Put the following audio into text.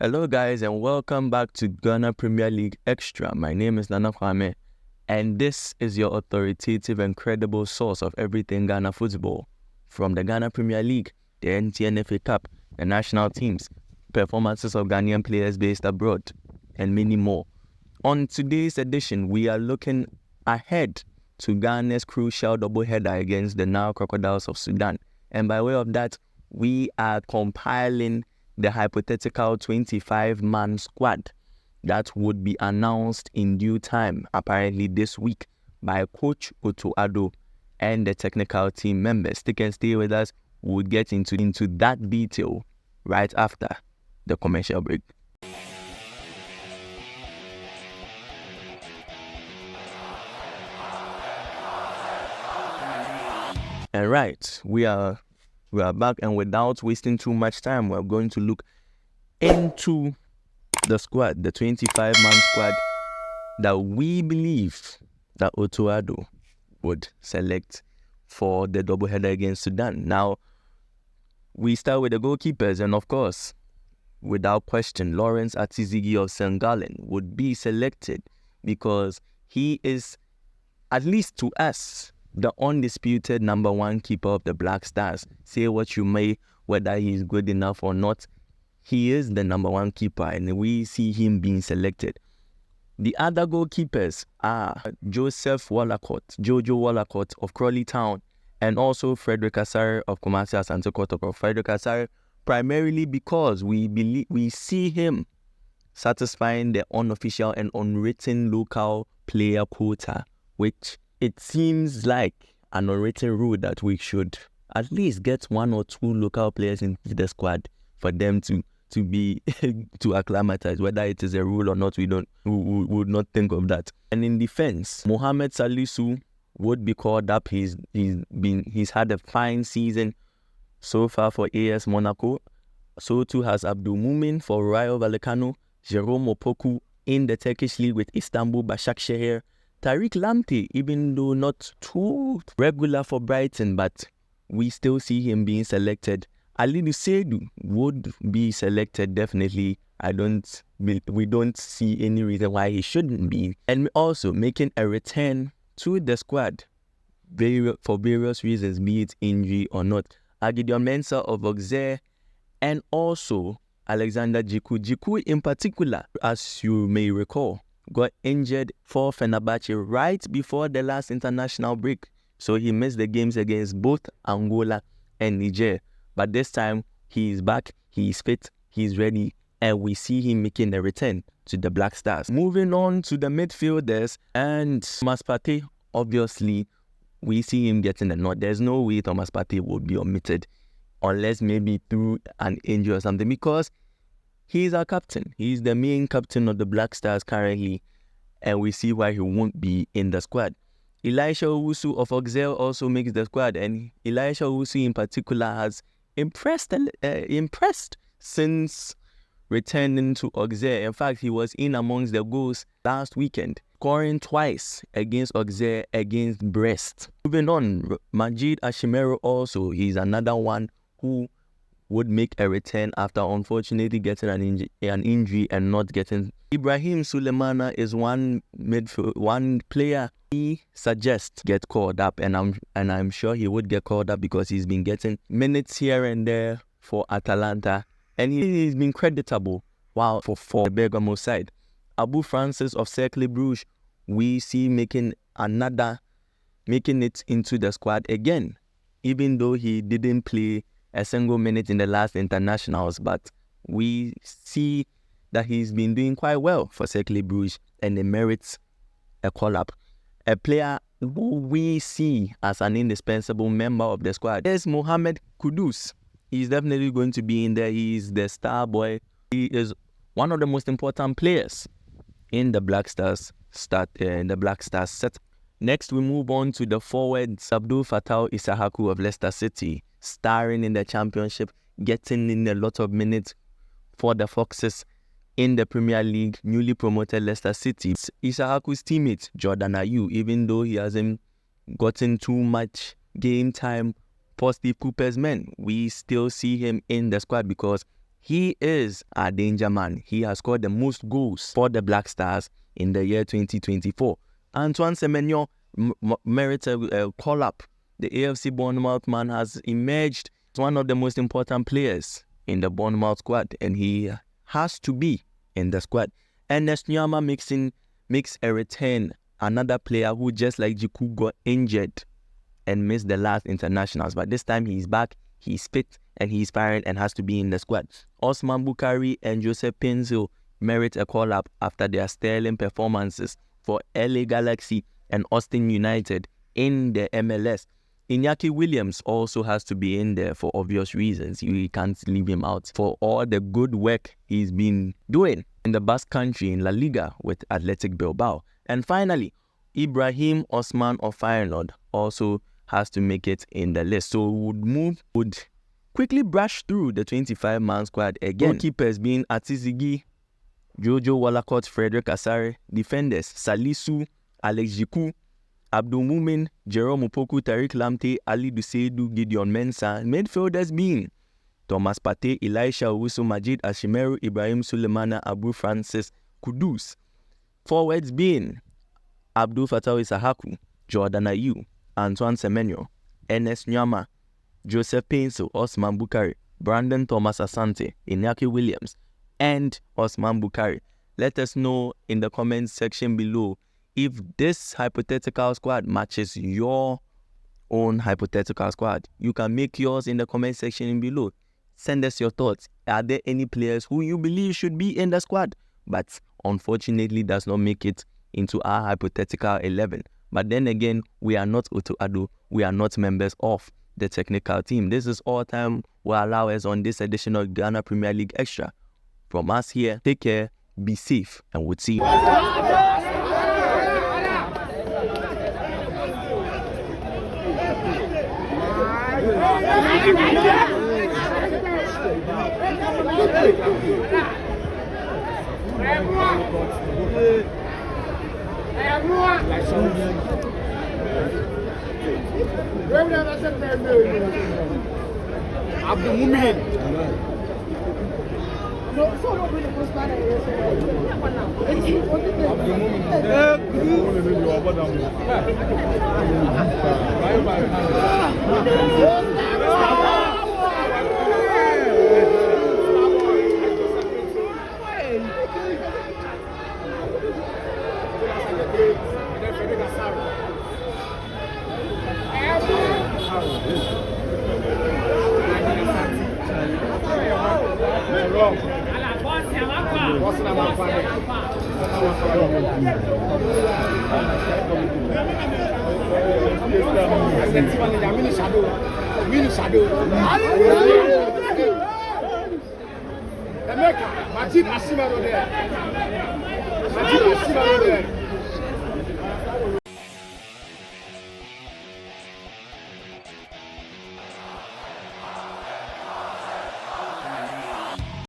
Hello guys and welcome back to Ghana Premier League Extra. My name is Nana Kwame and this is your authoritative and credible source of everything Ghana football. From the Ghana Premier League, the NTNFA Cup, the national teams, performances of Ghanaian players based abroad, and many more. On today's edition, we are looking ahead to Ghana's crucial doubleheader against the Nile Crocodiles of Sudan. And by way of that, we are compiling the hypothetical 25-man squad that would be announced in due time, apparently this week, by Coach Otto Addo and the technical team members. Stick and stay with us. We'll get into that detail right after the commercial break. And right, we are back, and without wasting too much time, we're going to look into the squad, the 25-man squad that we believe that Otto Addo would select for the doubleheader against Sudan. Now, we start with the goalkeepers, and of course, without question, Lawrence Atizigi of St. Gallen would be selected because he is, at least to us, the undisputed number one keeper of the Blackstars. Say what you may, whether he is good enough or not, he is the number one keeper and we see him being selected. The other goalkeepers are Jojo Wallacott of Crawley Town, and also Frederick Asare of Kumasi Asante Kotoko. Frederick Asare, primarily because we see him satisfying the unofficial and unwritten local player quota, which it seems like an unwritten rule that we should at least get one or two local players into the squad for them to be to acclimatize. Whether it is a rule or not, we would not think of that. And in defense, Mohamed Salisu would be called up. He's had a fine season so far for AS Monaco. So too has Abdul Mumin for Rayo Vallecano, Jerome Opoku in the Turkish league with Istanbul Başakşehir, Tariq Lamptey, even though not too regular for Brighton, but we still see him being selected. Alidu Seidu would be selected definitely. We don't see any reason why he shouldn't be. And also making a return to the squad for various reasons, be it injury or not, Gideon Mensah of Auxerre, and also Alexander Jiku. Jiku in particular, as you may recall, got injured for Fenerbahce right before the last international break. So he missed the games against both Angola and Niger. But this time, he is back, he is fit, he is ready, and we see him making a return to the Blackstars. Moving on to the midfielders, and Thomas Partey, obviously, we see him getting a nod. There's no way Thomas Partey would be omitted, unless maybe through an injury or something, because he's our captain. He's the main captain of the Blackstars currently, and we see why he won't be in the squad. Elisha Owusu of Auxerre also makes the squad, and Elisha Owusu in particular has impressed since returning to Auxerre. In fact, he was in amongst the goals last weekend, scoring twice against Auxerre, against Brest. Moving on, Majid Ashimero also, he's another one who would make a return after unfortunately getting an injury and not getting. Ibrahim Sulemana is one player he suggests get called up, and I'm sure he would get called up because he's been getting minutes here and there for Atalanta, and he's been creditable while for the Bergamo side. Abu Francis of Cercle Bruges, we see making it into the squad again, even though he didn't play a single minute in the last internationals, but we see that he's been doing quite well for Cercle Bruges and it merits a call-up. A player who we see as an indispensable member of the squad is Mohamed Kudus. He's definitely going to be in there. He's the star boy. He is one of the most important players in the Blackstars set. Next, we move on to the forwards. Abdul Fattah Isahaku of Leicester City, starring in the Championship, getting in a lot of minutes for the Foxes in the Premier League, newly promoted Leicester City. Isahaku's teammate, Jordan Ayew, even though he hasn't gotten too much game time for Steve Cooper's men, we still see him in the squad because He is a danger man. He has scored the most goals for the Blackstars in the year 2024. Antoine Semenyo merits a call-up. The AFC Bournemouth man has emerged as one of the most important players in the Bournemouth squad, and he has to be in the squad. Ernest Nyama makes a return, another player who, just like Jiku, got injured and missed the last internationals, but this time he's back, he's fit, and he's firing and has to be in the squad. Osman Bukari and Joseph Pinzo merit a call-up after their sterling performances for LA Galaxy and Austin United in the MLS. Iñaki Williams also has to be in there for obvious reasons. We can't leave him out for all the good work he's been doing in the Basque Country in La Liga with Athletic Bilbao. And finally, Ibrahim Osman of Feyenoord also has to make it in the list. So we would quickly brush through the 25-man squad again. Goalkeepers being Atizigi, Jojo Wallacott, Frederick Asare. Defenders, Salisu, Alex Jiku, Abdul Mumin, Jerome Opoku, Tariq Lamte, Ali Duseidu, Gideon Mensah. Midfielders being Thomas Partey, Elisha Owusu, Majid Ashimeru, Ibrahim Sulemana, Abu Francis Kudus. Forwards being Abdul Fattah Isahaku, Jordan Ayew, Antoine Semenyo, Ernest Nyama, Joseph Pinso, Osman Bukari, Brandon Thomas Asante, Iñaki Williams, and Osman Bukari. Let us know in the comments section below if this hypothetical squad matches your own hypothetical squad. You can make yours in the comment section below. Send us your thoughts. Are there any players who you believe should be in the squad, but unfortunately does not make it into our hypothetical 11? But then again, we are not Oto Ado. We are not members of the technical team. This is all time will allow us on this edition of Ghana Premier League Extra. From us here, take care, be safe, and we'll see you. Abdul Mumin. Majid Ashimeru there.